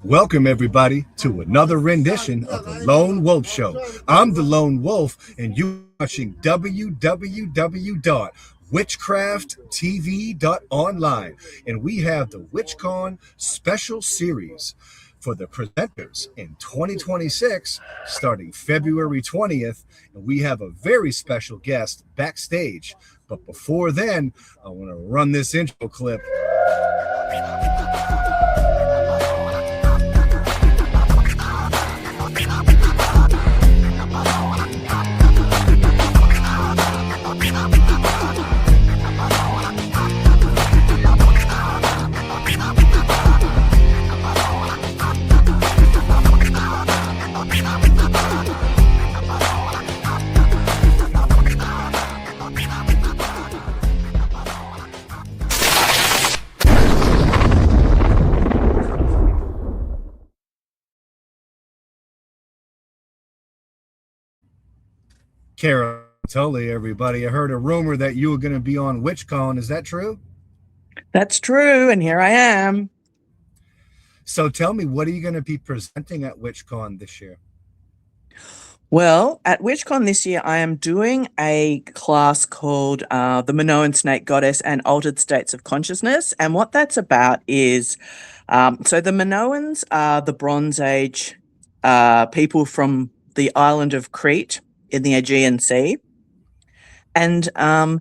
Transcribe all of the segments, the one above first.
Welcome, everybody, to another rendition of the Lone Wolf Show. I'm the Lone Wolf, and you're watching www.witchcrafttv.online. And we have the WitchCon special series for the presenters in 2026, starting February 20th. And we have a very special guest backstage. But before then, I want to run this intro clip. Kara, Tully, everybody. I heard a rumor that you were going to be on WitchCon. Is that true? That's true, and here I am. So tell me, what are you going to be presenting at WitchCon this year? Well, at WitchCon this year, I am doing a class called The Minoan Snake Goddess and Altered States of Consciousness. And what that's about is, so the Minoans are the Bronze Age people from the island of Crete in the Aegean Sea. And a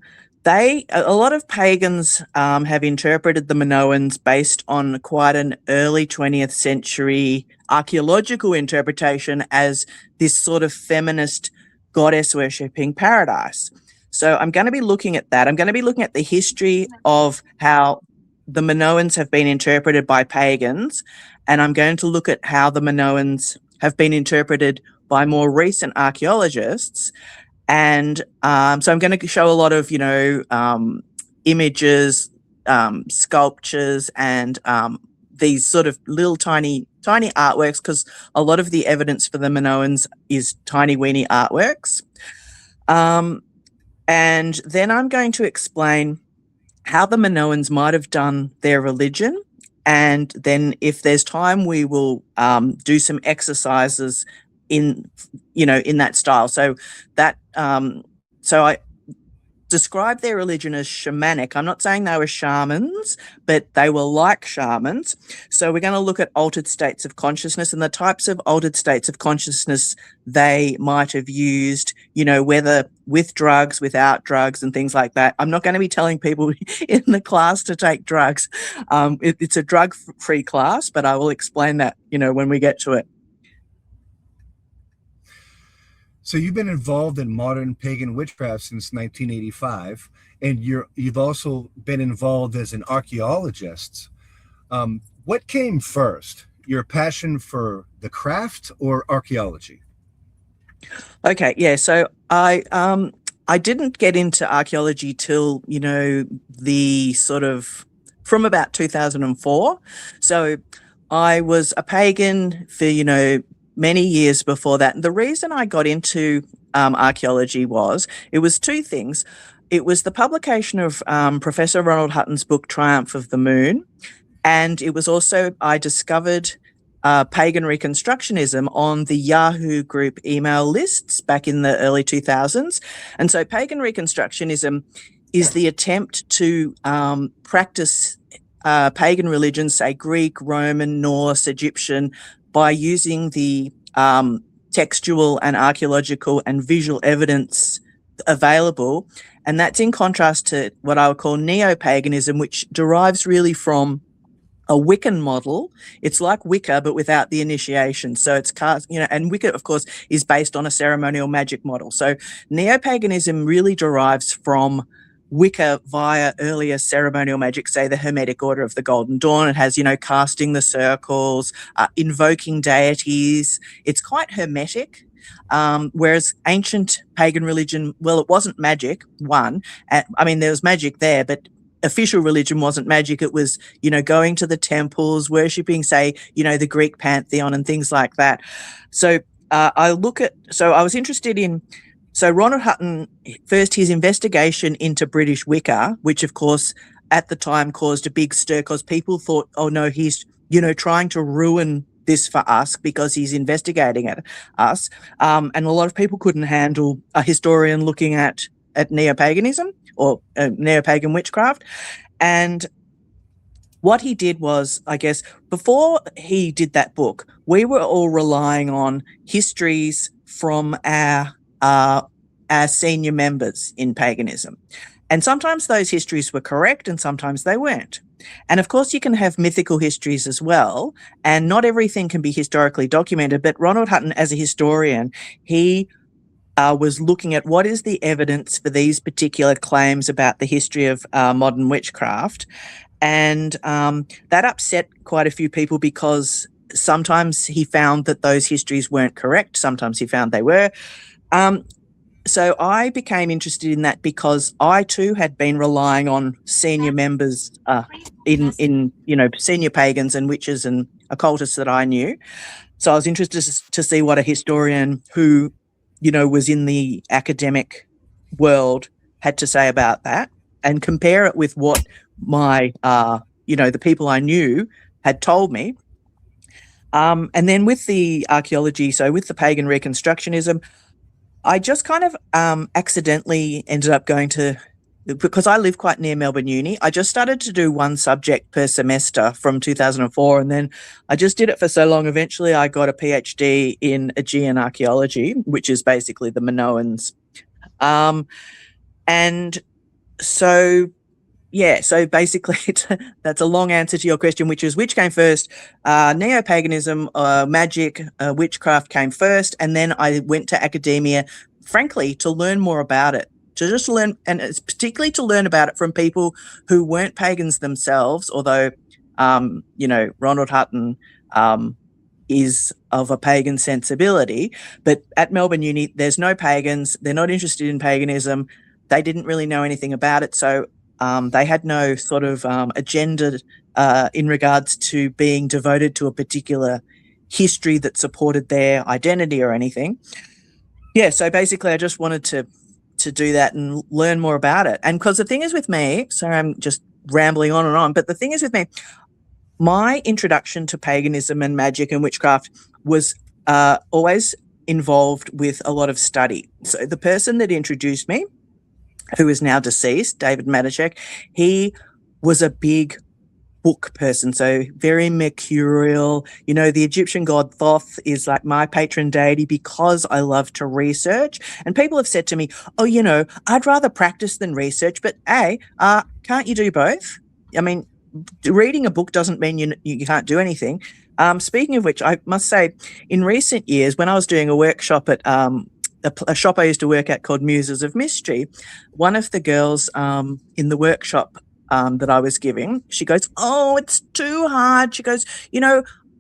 lot of pagans have interpreted the Minoans based on quite an early 20th century archaeological interpretation as this sort of feminist goddess worshipping paradise. So I'm going to be looking at that. I'm going to be looking at the history of how the Minoans have been interpreted by pagans, and I'm going to look at how the Minoans have been interpreted by more recent archaeologists. And so I'm going to show a lot of, images, sculptures, and these sort of little tiny artworks, because a lot of the evidence for the Minoans is tiny weeny artworks. And then I'm going to explain how the Minoans might have done their religion. And then if there's time, we will do some exercises in that style. So that so I describe their religion as shamanic. I'm not saying they were shamans, but they were like shamans. So we're going to look at altered states of consciousness and the types of altered states of consciousness they might have used, whether with drugs, without drugs, and things like that. I'm not going to be telling people in the class to take drugs. It's a drug-free class, but I will explain that, when we get to it. So you've been involved in modern pagan witchcraft since 1985, and you've also been involved as an archaeologist. What came first, your passion for the craft or archaeology? Okay, yeah. So I didn't get into archaeology till the sort of from about 2004. So I was a pagan for many years before that. And the reason I got into archaeology was two things. It was the publication of Professor Ronald Hutton's book, Triumph of the Moon. And it was also, I discovered pagan reconstructionism on the Yahoo group email lists back in the early 2000s. And so pagan reconstructionism is the attempt to practice pagan religions, say Greek, Roman, Norse, Egyptian, by using the textual and archaeological and visual evidence available. And that's in contrast to what I would call neo-paganism, which derives really from a Wiccan model. It's like Wicca, but without the initiation. So it's and Wicca, of course, is based on a ceremonial magic model. So neo-paganism really derives from Wicca via earlier ceremonial magic, say the Hermetic Order of the Golden Dawn. It has, casting the circles, invoking deities. It's quite hermetic. Whereas ancient pagan religion, well, it wasn't magic, one. There was magic there, but official religion wasn't magic. It was, going to the temples, worshipping, say, the Greek pantheon and things like that. So I was interested in, so Ronald Hutton, first his investigation into British Wicca, which of course at the time caused a big stir because people thought, oh no, he's trying to ruin this for us because he's investigating us. And a lot of people couldn't handle a historian looking at neo-paganism or neo-pagan witchcraft. And what he did was, I guess, before he did that book, we were all relying on histories from our senior members in paganism. And sometimes those histories were correct and sometimes they weren't. And of course, you can have mythical histories as well, and not everything can be historically documented. But Ronald Hutton, as a historian, he was looking at what is the evidence for these particular claims about the history of modern witchcraft. And that upset quite a few people because sometimes he found that those histories weren't correct. Sometimes he found they were. So I became interested in that because I too had been relying on senior members in senior pagans and witches and occultists that I knew. So I was interested to see what a historian who, was in the academic world had to say about that and compare it with what my, the people I knew had told me. And then with the archaeology, so with the pagan reconstructionism, I just kind of accidentally ended up going to, because I live quite near Melbourne Uni, I just started to do one subject per semester from 2004. And then I just did it for so long. Eventually I got a PhD in Aegean archaeology, which is basically the Minoans. And so, yeah, so basically that's a long answer to your question, which is which came first? Neo-paganism, magic, witchcraft came first, and then I went to academia, frankly, to learn more about it, to just learn, and it's particularly to learn about it from people who weren't pagans themselves, although, Ronald Hutton is of a pagan sensibility, but at Melbourne Uni, there's no pagans, they're not interested in paganism, they didn't really know anything about it, so they had no sort of agenda in regards to being devoted to a particular history that supported their identity or anything. Yeah, so basically I just wanted to do that and learn more about it. And because the thing is with me, sorry, I'm just rambling on and on, but the thing is with me, my introduction to paganism and magic and witchcraft was always involved with a lot of study. So the person that introduced me, who is now deceased, David Matichek, he was a big book person, so very mercurial. The Egyptian god Thoth is like my patron deity because I love to research. And people have said to me, oh, I'd rather practice than research, but can't you do both? I mean, reading a book doesn't mean you can't do anything. Speaking of which, I must say, in recent years, when I was doing a workshop at a shop I used to work at called Muses of Mystery, one of the girls in the workshop that I was giving, she goes, oh, it's too hard. She goes,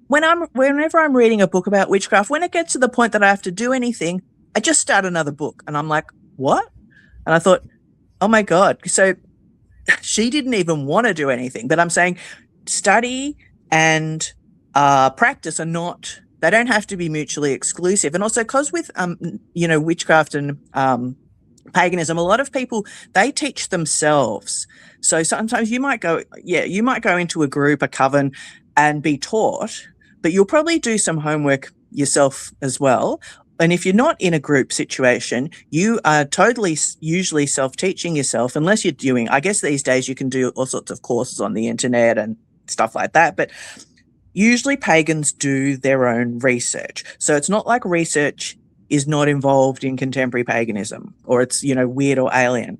whenever I'm reading a book about witchcraft, when it gets to the point that I have to do anything, I just start another book. And I'm like, what? And I thought, oh my God. So she didn't even want to do anything, but I'm saying study and practice are not, they don't have to be mutually exclusive. And also because with, witchcraft and paganism, a lot of people, they teach themselves. So sometimes you might go into a group, a coven, and be taught, but you'll probably do some homework yourself as well. And if you're not in a group situation, you are totally usually self-teaching yourself, unless you're doing, I guess these days you can do all sorts of courses on the internet and stuff like that. But usually pagans do their own research. So it's not like research is not involved in contemporary paganism or it's, weird or alien.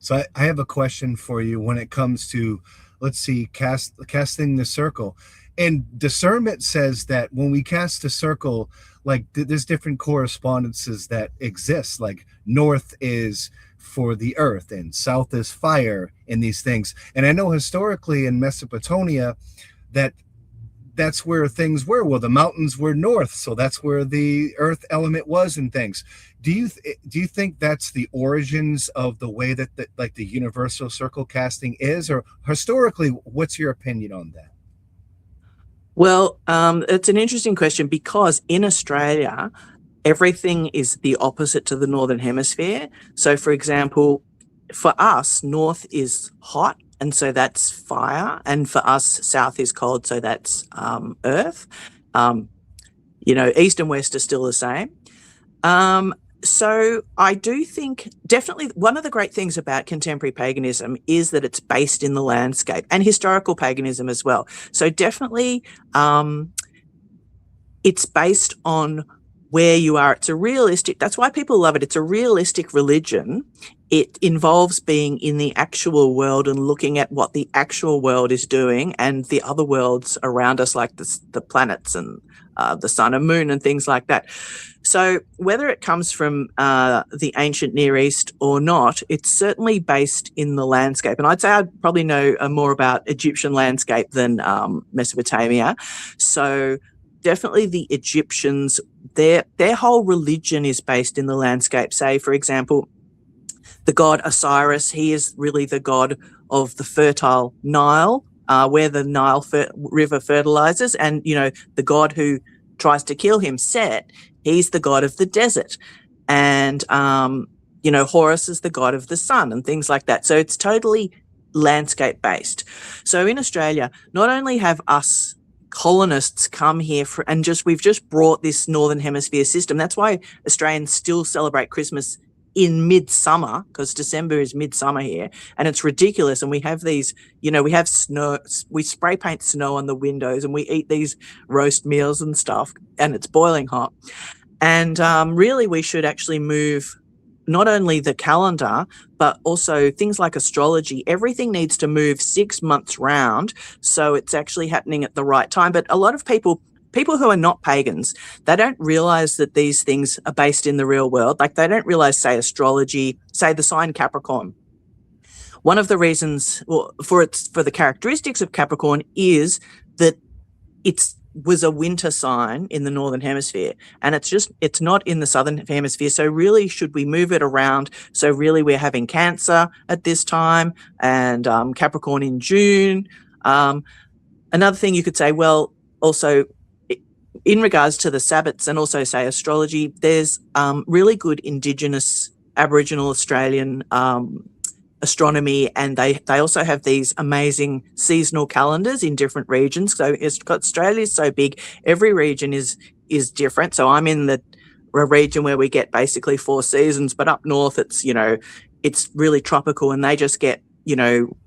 So I have a question for you when it comes to, let's see, casting the circle. And discernment says that when we cast a circle, like there's different correspondences that exist, like north is for the earth and south is fire and these things. And I know historically in Mesopotamia that's where things were. Well, the mountains were north, so that's where the earth element was and things. Do you think that's the origins of the way that the universal circle casting is, or historically, what's your opinion on that? Well, it's an interesting question because in Australia, everything is the opposite to the Northern Hemisphere. So, for example, for us, north is hot and so that's fire. And for us, south is cold, so that's earth. East and west are still the same. So I do think definitely one of the great things about contemporary paganism is that it's based in the landscape, and historical paganism as well. So definitely it's based on where you are. It's a realistic, that's why people love it. It's a realistic religion. It involves being in the actual world and looking at what the actual world is doing and the other worlds around us, like the planets and the sun and moon and things like that. So whether it comes from the ancient Near East or not, it's certainly based in the landscape. And I'd say I'd probably know more about Egyptian landscape than Mesopotamia. So definitely the Egyptians, their whole religion is based in the landscape. Say, for example, the god Osiris, he is really the god of the fertile Nile, where the Nile river fertilizes. And, the god who tries to kill him, Set, he's the god of the desert. And, Horus is the god of the sun and things like that. So it's totally landscape based. So in Australia, not only have us colonists come here we've just brought this Northern Hemisphere system. That's why Australians still celebrate Christmas in midsummer, because December is midsummer here, and it's ridiculous. And we have these, we have snow, we spray paint snow on the windows, and we eat these roast meals and stuff, and it's boiling hot. And really, we should actually move not only the calendar, but also things like astrology. Everything needs to move 6 months round, so it's actually happening at the right time. But a lot of people who are not pagans, they don't realize that these things are based in the real world. Like, they don't realize, say, astrology, say the sign Capricorn. One of the reasons for the characteristics of Capricorn is that it's was a winter sign in the Northern Hemisphere, and it's not in the Southern Hemisphere. So really, should we move it around? So really, we're having Cancer at this time and Capricorn in June. Another thing you could say, well, also in regards to the Sabbats and also, say, astrology, there's really good Indigenous Aboriginal Australian astronomy, and they also have these amazing seasonal calendars in different regions. So Australia is so big, every region is different. So I'm in a region where we get basically 4 seasons, but up north it's really tropical, and they just get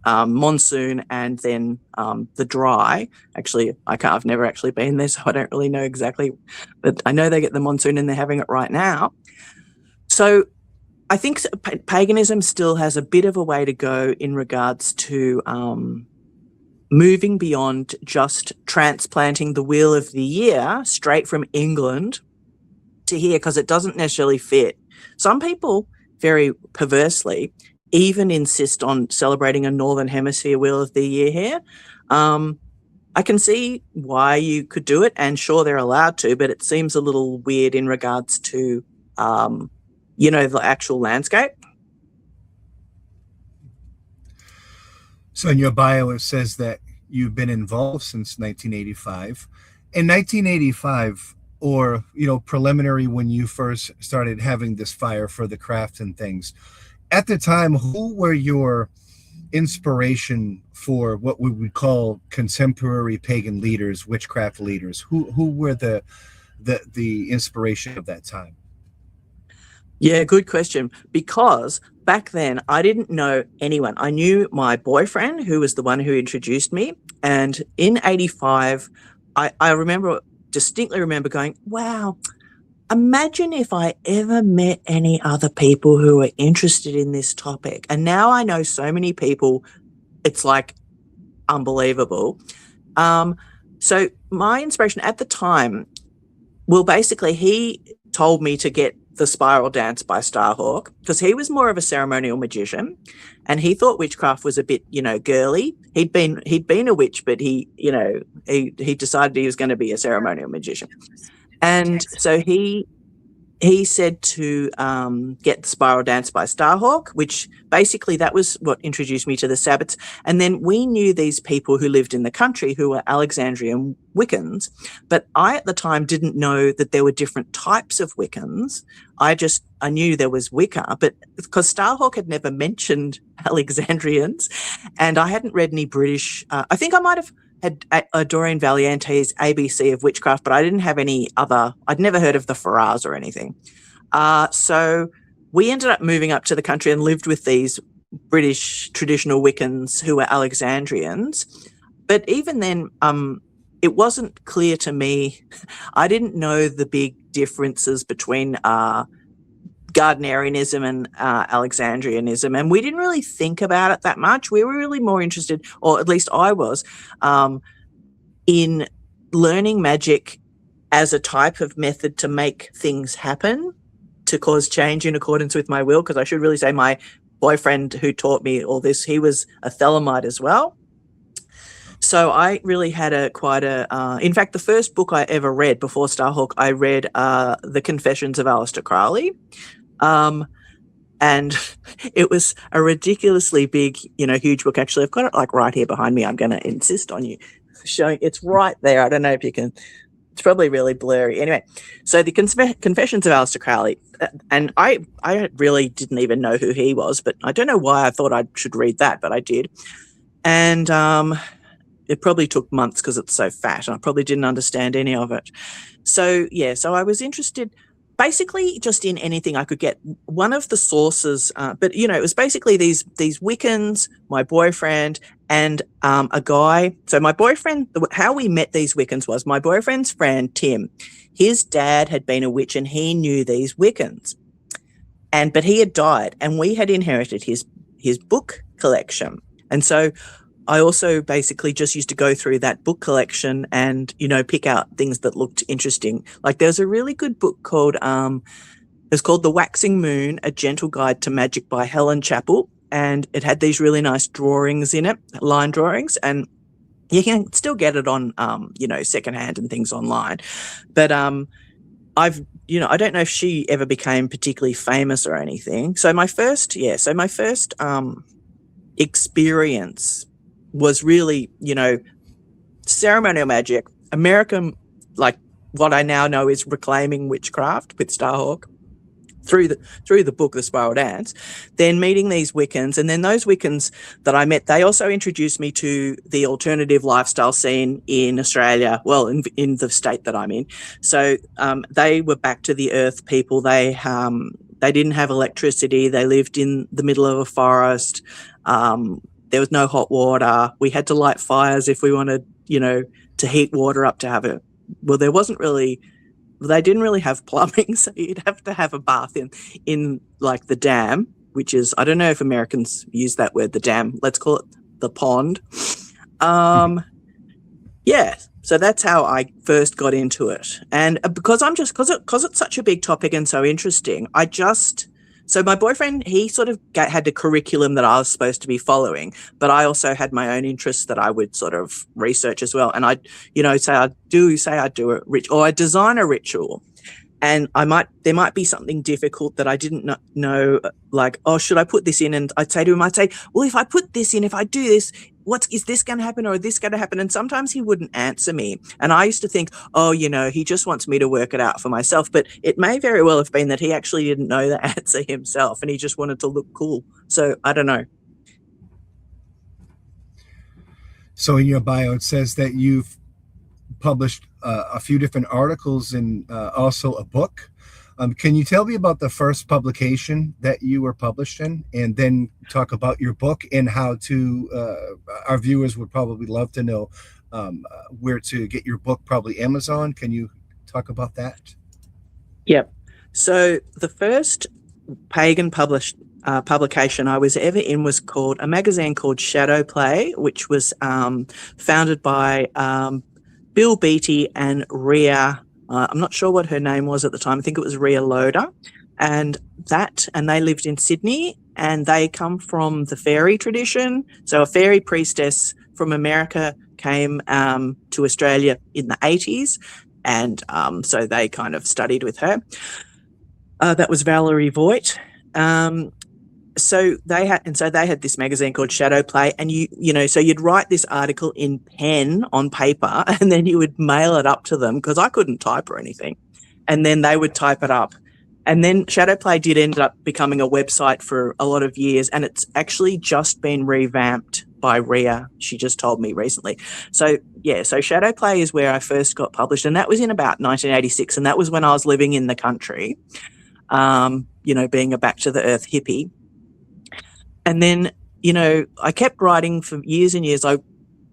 monsoon and then the dry. Actually, I've never actually been there, so I don't really know exactly, but I know they get the monsoon and they're having it right now. So I think paganism still has a bit of a way to go in regards to moving beyond just transplanting the wheel of the year straight from England to here, because it doesn't necessarily fit. Some people, very perversely, even insist on celebrating a Northern Hemisphere wheel of the year here. I can see why you could do it, and sure, they're allowed to, but it seems a little weird in regards to the actual landscape. So in your bio, it says that you've been involved since 1985. In 1985, or, preliminary when you first started having this fire for the craft and things, at the time, who were your inspiration for what we would call contemporary pagan leaders, witchcraft leaders? Who were the inspiration of that time? Yeah, good question. Because back then I didn't know anyone. I knew my boyfriend, who was the one who introduced me. And in 85, I distinctly remember going, wow, imagine if I ever met any other people who were interested in this topic. And now I know so many people, it's like unbelievable. So my inspiration at the time, well, basically he told me to get The Spiral Dance by Starhawk, because he was more of a ceremonial magician, and he thought witchcraft was a bit, girly. He'd been a witch, but he decided he was going to be a ceremonial magician. And so he he said to get the Spiral Dance by Starhawk, which basically that was what introduced me to the Sabbats. And then we knew these people who lived in the country who were Alexandrian Wiccans, but I at the time didn't know that there were different types of Wiccans. I knew there was Wicca, but because Starhawk had never mentioned Alexandrians, and I hadn't read any British. I think I might have had Doreen Valiente's ABC of Witchcraft, but I didn't have any other. I'd never heard of the Farrars or anything. So we ended up moving up to the country and lived with these British traditional Wiccans who were Alexandrians. But even then, it wasn't clear to me. I didn't know the big differences between Gardnerianism and Alexandrianism, and we didn't really think about it that much. We were really more interested, or at least I was, in learning magic as a type of method to make things happen, to cause change in accordance with my will, because I should really say my boyfriend who taught me all this, he was a Thelemite as well. So I really had in fact, the first book I ever read before Starhawk, I read The Confessions of Aleister Crowley. And it was a ridiculously big, huge book. Actually, I've got it like right here behind me. I'm going to insist on you showing. It's right there. I don't know if you can. It's probably really blurry. Anyway, so the Confessions of Aleister Crowley, and I really didn't even know who he was, but I don't know why I thought I should read that, but I did. And it probably took months because it's so fat, and I probably didn't understand any of it. So I was interested basically just in anything I could get. One of the sources, but it was basically these Wiccans, my boyfriend, and a guy. So my boyfriend, how we met these Wiccans was my boyfriend's friend Tim. His dad had been a witch, and he knew these Wiccans, but he had died, and we had inherited his book collection, and so I also basically just used to go through that book collection and, pick out things that looked interesting. Like there's a really good book called, it's called The Waxing Moon, A Gentle Guide to Magic by Helen Chappell. And it had these really nice drawings in it, line drawings. And you can still get it on, secondhand and things online. But I don't know if she ever became particularly famous or anything. So my first experience was really, ceremonial magic, American, like what I now know is reclaiming witchcraft with Starhawk through the book, The Spiral Dance, then meeting these Wiccans. And then those Wiccans that I met, they also introduced me to the alternative lifestyle scene in Australia, well, in the state that I'm in. So they were back to the earth people. They didn't have electricity. They lived in the middle of a forest. There was no hot water. We had to light fires if we wanted, to heat water up to have it. Well, they didn't really have plumbing, so you'd have to have a bath in like the dam, which is, I don't know if Americans use that word, the dam. Let's call it the pond. Yeah, so that's how I first got into it. And because it's such a big topic and so interesting, so my boyfriend, he sort of had the curriculum that I was supposed to be following, but I also had my own interests that I would sort of research as well. And I do a ritual, or I design a ritual, and there might be something difficult that I didn't know, like, oh, should I put this in? And I'd say to him, well, if I put this in, if I do this, is this going to happen or is this going to happen? And sometimes he wouldn't answer me. And I used to think, oh, he just wants me to work it out for myself. But it may very well have been that he actually didn't know the answer himself and he just wanted to look cool. So I don't know. So in your bio, it says that you've published a few different articles and also a book. Can you tell me about the first publication that you were published in, and then talk about your book and how our viewers would probably love to know where to get your book, probably Amazon. Can you talk about that? Yep. So the first pagan publication I was ever in was called a magazine called Shadow Play, which was founded by Bill Beattie and Rhea. I'm not sure what her name was at the time. I think it was Rhea Loader. And they lived in Sydney, and they come from the fairy tradition. So a fairy priestess from America came to Australia in the 80s. And so they kind of studied with her. That was Valerie Voigt. So they had this magazine called Shadow Play, and so you'd write this article in pen on paper, and then you would mail it up to them, because I couldn't type or anything, and then they would type it up. And then Shadow Play did end up becoming a website for a lot of years, and it's actually just been revamped by Ria. She just told me recently. So Shadow Play is where I first got published, and that was in about 1986, and that was when I was living in the country, being a back to the earth hippie. And then, I kept writing for years and years. I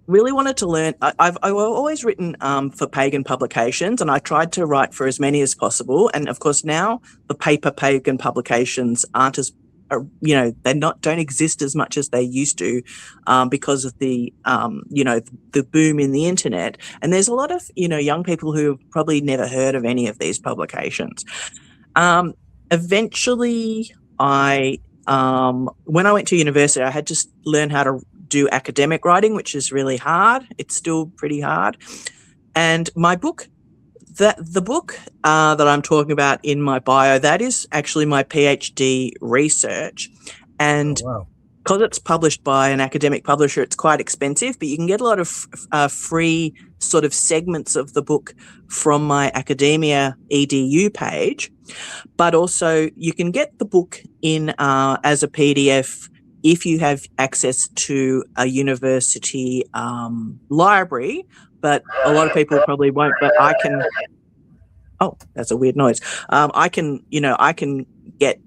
really wanted to learn. I've always written for pagan publications, and I tried to write for as many as possible. And of course, now the paper pagan publications aren't as, don't exist as much as they used to, because of the boom in the internet. And there's a lot of young people who have probably never heard of any of these publications. Eventually, when I went to university, I had to learn how to do academic writing, which is really hard. It's still pretty hard. And my book, the book that I'm talking about in my bio, that is actually my PhD research. And because it's published by an academic publisher, it's quite expensive, but you can get a lot of free sort of segments of the book from my academia edu page. But also you can get the book in as a PDF if you have access to a university library. But a lot of people probably won't. But I can. Oh, that's a weird noise. I can get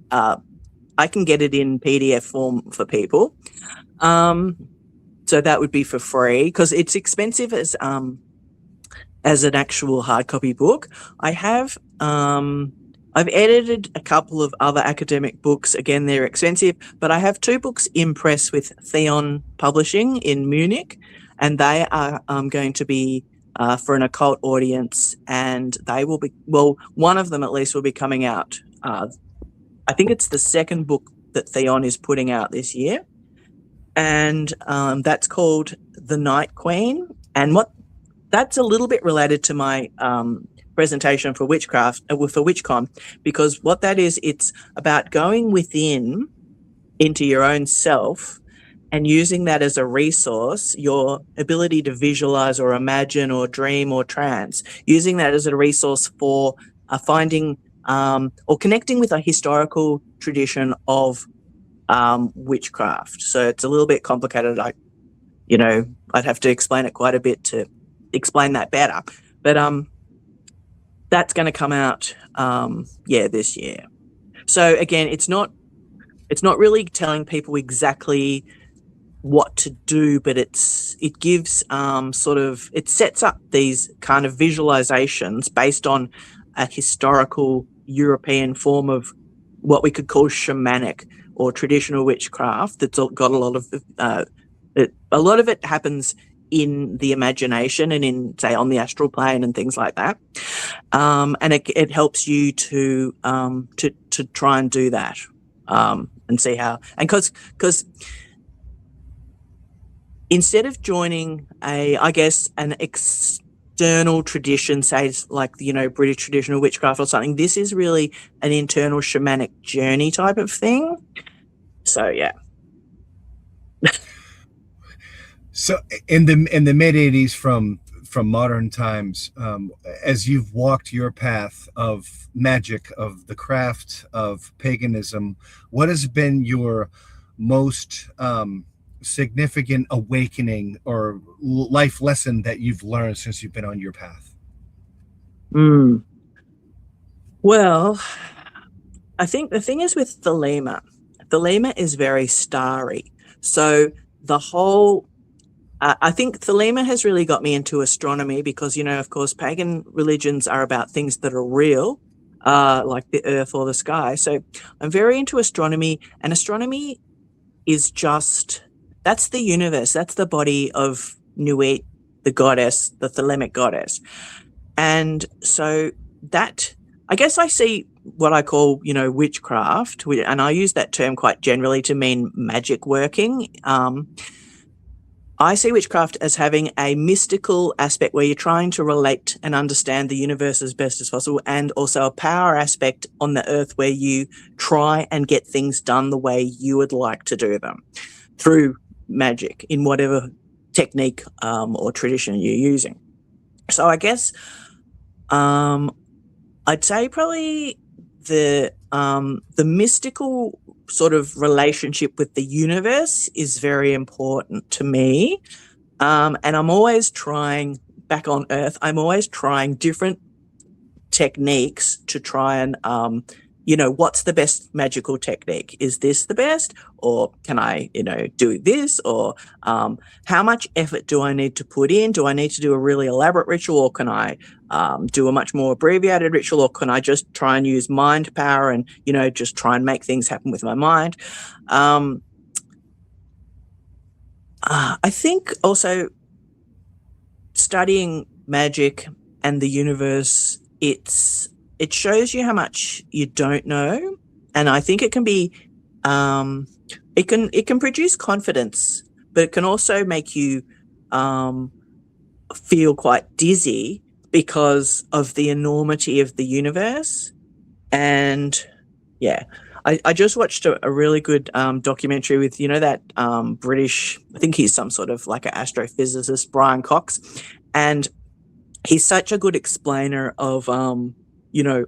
it in PDF form for people. So that would be for free, because it's expensive as an actual hard copy book. I've edited a couple of other academic books. Again, they're expensive, but I have 2 books in press with Theon Publishing in Munich, and they are going to be for an occult audience, and they will be, well, one of them at least will be coming out. I think it's the second book that Theon is putting out this year, and that's called The Night Queen. And that's a little bit related to my presentation for witchcraft, for WitchCon, because what that is, it's about going within into your own self and using that as a resource, your ability to visualize or imagine or dream or trance, using that as a resource for finding or connecting with a historical tradition of witchcraft. So it's a little bit complicated. I'd have to explain it quite a bit to explain that better. But that's going to come out this year. So again, it's not really telling people exactly what to do, but it gives it sets up these kind of visualizations based on a historical European form of what we could call shamanic or traditional witchcraft. That's got a lot of it happens in the imagination and in, say, on the astral plane and things like that. And it helps you to try and do that and see how. And because instead of joining an external tradition, say like British traditional witchcraft or something, this is really an internal shamanic journey type of thing. So yeah. So in the mid 80s, from modern times, as you've walked your path of magic, of the craft, of paganism, what has been your most significant awakening or life lesson that you've learned since you've been on your path? Well, I think the thing is with Thelema is very starry. So the whole I think Thelema has really got me into astronomy because, of course, pagan religions are about things that are real, like the earth or the sky. So I'm very into astronomy, and astronomy is that's the universe. That's the body of Nuit, the goddess, the Thelemic goddess. And so that, I guess I see what I call, witchcraft, and I use that term quite generally to mean magic working. I see witchcraft as having a mystical aspect where you're trying to relate and understand the universe as best as possible, and also a power aspect on the earth where you try and get things done the way you would like to do them through magic in whatever technique or tradition you're using. So I guess I'd say probably the mystical sort of relationship with the universe is very important to me. And I'm always trying, back on Earth, I'm always trying different techniques to try and, what's the best magical technique? Is this the best? Or can I, do this? Or how much effort do I need to put in? Do I need to do a really elaborate ritual, or can I do a much more abbreviated ritual, or can I just try and use mind power and, just try and make things happen with my mind? I think also studying magic and the universe, it shows you how much you don't know, and I think it can be it can produce confidence, but it can also make you feel quite dizzy because of the enormity of the universe. And yeah, I just watched a really good documentary with, that British, I think he's some sort of like an astrophysicist, Brian Cox, and he's such a good explainer of,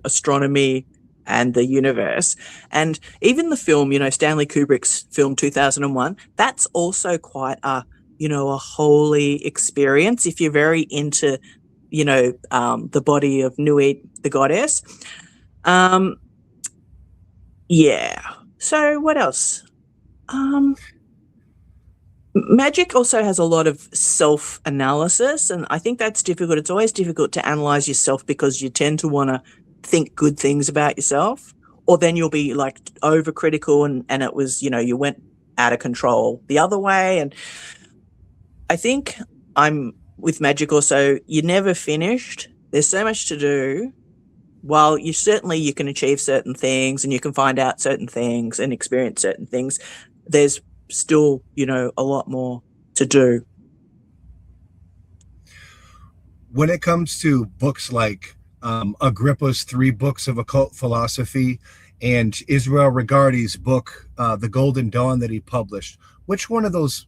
astronomy and the universe. And even the film, Stanley Kubrick's film 2001, that's also quite a holy experience if you're very into, the body of Nuit, the goddess. Yeah. So what else? Magic also has a lot of self-analysis, and I think that's difficult. It's always difficult to analyze yourself because you tend to want to think good things about yourself, or then you'll be like overcritical and it was, you went out of control the other way. And I think I'm with magic also, you're never finished. There's so much to do. While you can achieve certain things and you can find out certain things and experience certain things, there's still, a lot more to do. When it comes to books like Agrippa's 3 Books of Occult Philosophy and Israel Regardie's book, The Golden Dawn, that he published, which one of those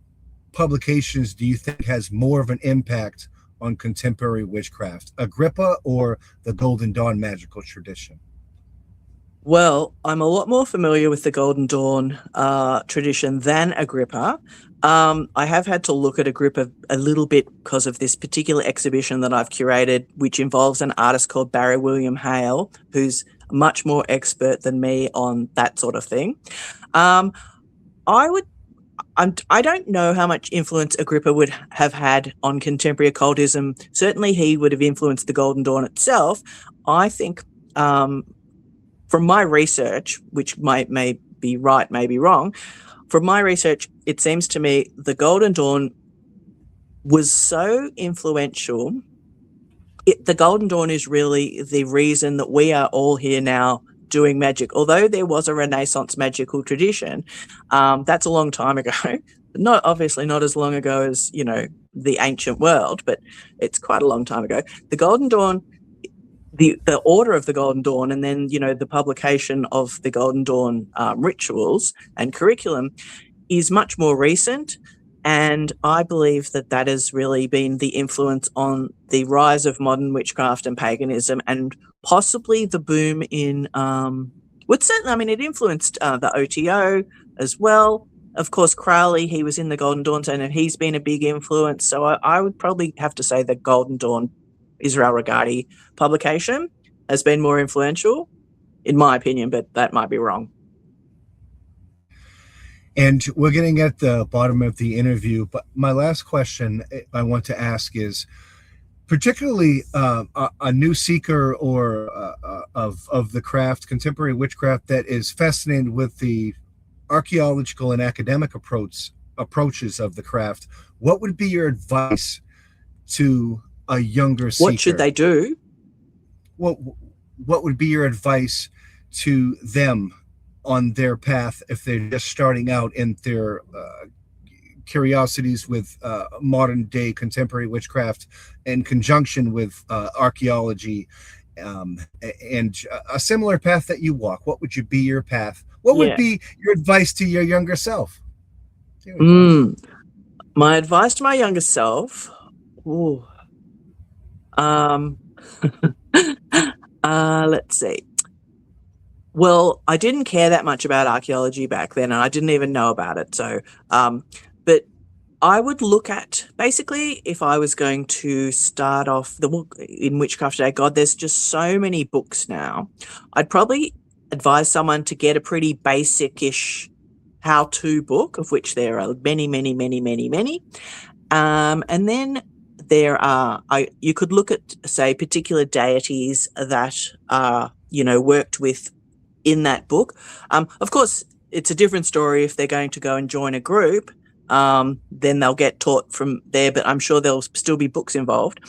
publications do you think has more of an impact on contemporary witchcraft, Agrippa or the Golden Dawn magical tradition? Well, I'm a lot more familiar with the Golden Dawn tradition than Agrippa. I have had to look at Agrippa a little bit because of this particular exhibition that I've curated, which involves an artist called Barry William Hale, who's much more expert than me on that sort of thing. I don't know how much influence Agrippa would have had on contemporary occultism. Certainly he would have influenced the Golden Dawn itself. I think from my research, which may be right, may be wrong, from my research, it seems to me the Golden Dawn was so influential. The Golden Dawn is really the reason that we are all here now doing magic. Although there was a Renaissance magical tradition, that's a long time ago. Not obviously not as long ago as, the ancient world, but it's quite a long time ago. The Golden Dawn, the order of the Golden Dawn, and then, the publication of the Golden Dawn rituals and curriculum is much more recent. And I believe that that has really been the influence on the rise of modern witchcraft and paganism, and possibly the boom in, it influenced the OTO as well. Of course, Crowley, he was in the Golden Dawn zone, and he's been a big influence. So I would probably have to say the Golden Dawn Israel Regardie publication has been more influential, in my opinion, but that might be wrong. And we're getting at the bottom of the interview, but my last question I want to ask is, particularly a new seeker or of the craft, contemporary witchcraft, that is fascinated with the archaeological and academic approaches of the craft, what would be your advice to a younger seeker? What should they do? What would be your advice to them on their path if they're just starting out in their curiosities with modern day contemporary witchcraft in conjunction with archaeology, and a similar path that you walk, what would be your path? What would Yeah. be your advice to your younger self? There we go. Mm. My advice to my younger self. Ooh. Let's see. Well, I didn't care that much about archaeology back then, and I didn't even know about it. So, but I would look at basically if I was going to start off the book in Witchcraft Today. God, there's just so many books now. I'd probably advise someone to get a pretty basic-ish how-to book, of which there are many, many, many, many, many. And then there are, you could look at, say, particular deities that are, worked with in that book. Of course, it's a different story if they're going to go and join a group. Then they'll get taught from there, but I'm sure there'll still be books involved.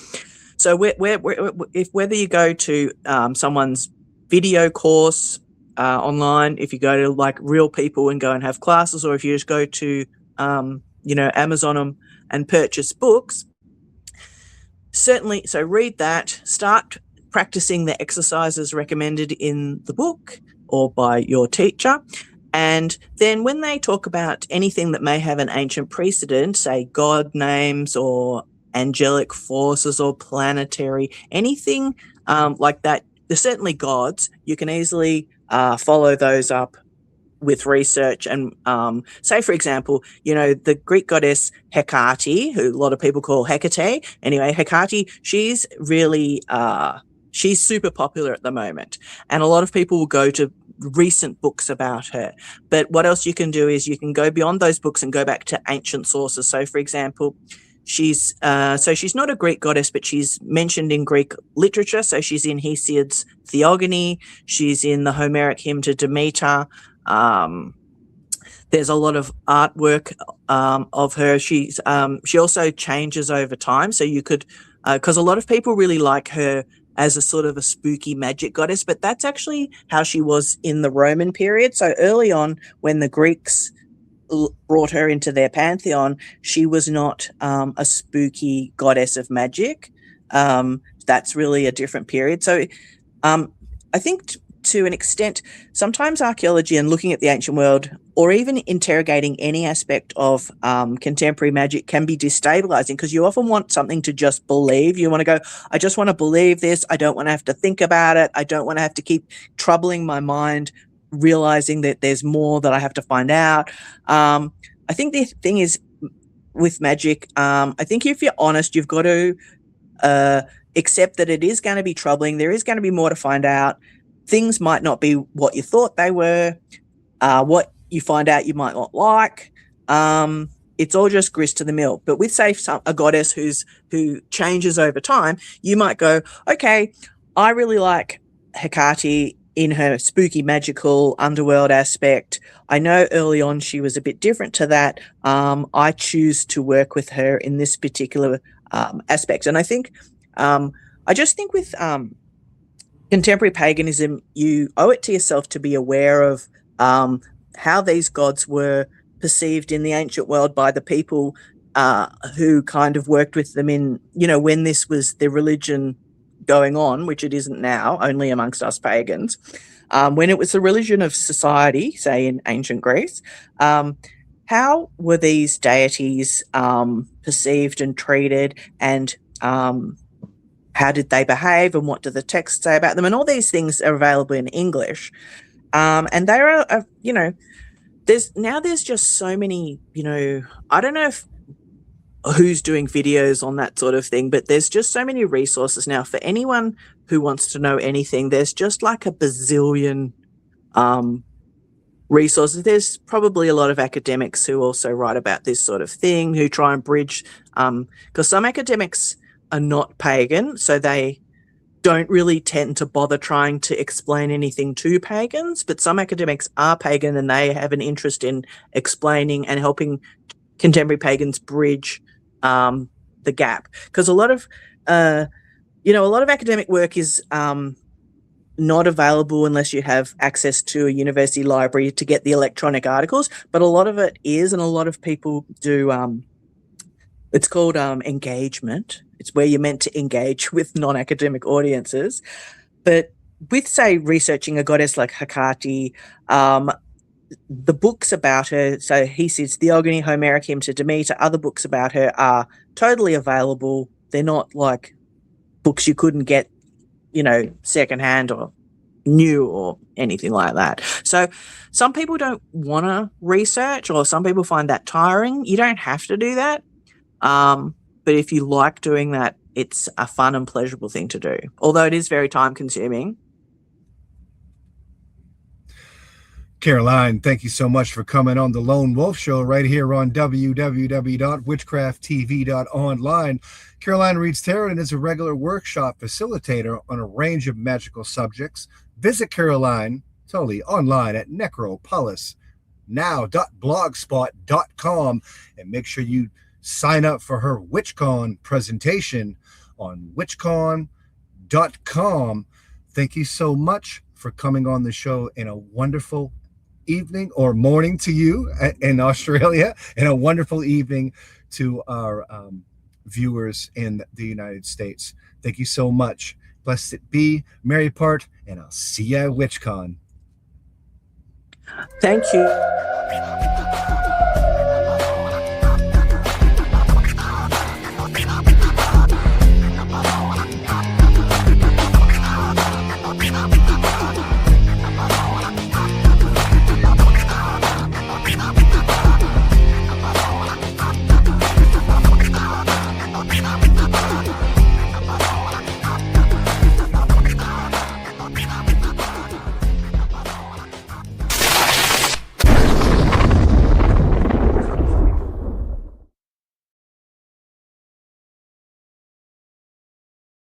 So whether you go to someone's video course online, if you go to like real people and go and have classes, or if you just go to Amazon and purchase books, certainly. So read that, start practicing the exercises recommended in the book or by your teacher. And then when they talk about anything that may have an ancient precedent, say god names or angelic forces or planetary, anything like that, there's certainly gods. You can easily follow those up with research and say, for example, the Greek goddess Hecate, who a lot of people call Hecate. Anyway, Hecate, she's really she's super popular at the moment, and a lot of people will go to recent books about her. But what else you can do is you can go beyond those books and go back to ancient sources. So, for example, she's not a Greek goddess, but she's mentioned in Greek literature. So she's in Hesiod's Theogony. She's in the Homeric hymn to Demeter. There's a lot of artwork of her. She also changes over time. So you could, because a lot of people really like her as a sort of a spooky magic goddess, but that's actually how she was in the Roman period. So early on, when the Greeks brought her into their pantheon, she was not a spooky goddess of magic. That's really a different period. So I think to an extent, sometimes archaeology and looking at the ancient world, or even interrogating any aspect of contemporary magic, can be destabilizing, because you often want something to just believe. You want to go, I just want to believe this. I don't want to have to think about it. I don't want to have to keep troubling my mind, realizing that there's more that I have to find out. I think the thing is with magic, I think if you're honest, you've got to accept that it is going to be troubling. There is going to be more to find out. Things might not be what you thought they were. What you find out you might not like. It's all just grist to the mill. But with, say, a goddess who changes over time, you might go, okay, I really like Hecate in her spooky, magical underworld aspect. I know early on she was a bit different to that. I choose to work with her in this particular aspect. And I think, I just think with contemporary paganism, you owe it to yourself to be aware of how these gods were perceived in the ancient world by the people who kind of worked with them in, when this was the religion going on, which it isn't now, only amongst us pagans. When it was the religion of society, say in ancient Greece, how were these deities perceived and treated, and how did they behave, and what do the texts say about them? And all these things are available in English. And there are, there's just so many, I don't know who's doing videos on that sort of thing, but there's just so many resources now for anyone who wants to know anything. There's just like a bazillion resources. There's probably a lot of academics who also write about this sort of thing, who try and bridge, because some academics are not pagan, so they don't really tend to bother trying to explain anything to pagans, but some academics are pagan and they have an interest in explaining and helping contemporary pagans bridge the gap. Because a lot of academic work is not available unless you have access to a university library to get the electronic articles, but a lot of it is, and a lot of people do. It's called engagement. It's where you're meant to engage with non-academic audiences. But with, say, researching a goddess like Hecate, the books about her, so Hesiod's Theogony, Homericum to Demeter, other books about her are totally available. They're not like books you couldn't get, secondhand or new or anything like that. So some people don't want to research, or some people find that tiring. You don't have to do that. But if you like doing that, it's a fun and pleasurable thing to do, although it is very time consuming. Caroline, thank you so much for coming on the Lone Wolf Show right here on www.witchcrafttv.online. Caroline reads tarot and is a regular workshop facilitator on a range of magical subjects. Visit Caroline Tully online at necropolisnow.blogspot.com and make sure you sign up for her WitchCon presentation on witchcon.com. Thank you so much for coming on the show, in a wonderful evening or morning to you in Australia, and a wonderful evening to our viewers in the United States. Thank you so much. Blessed be, Mary Part, and I'll see you at WitchCon. Thank you.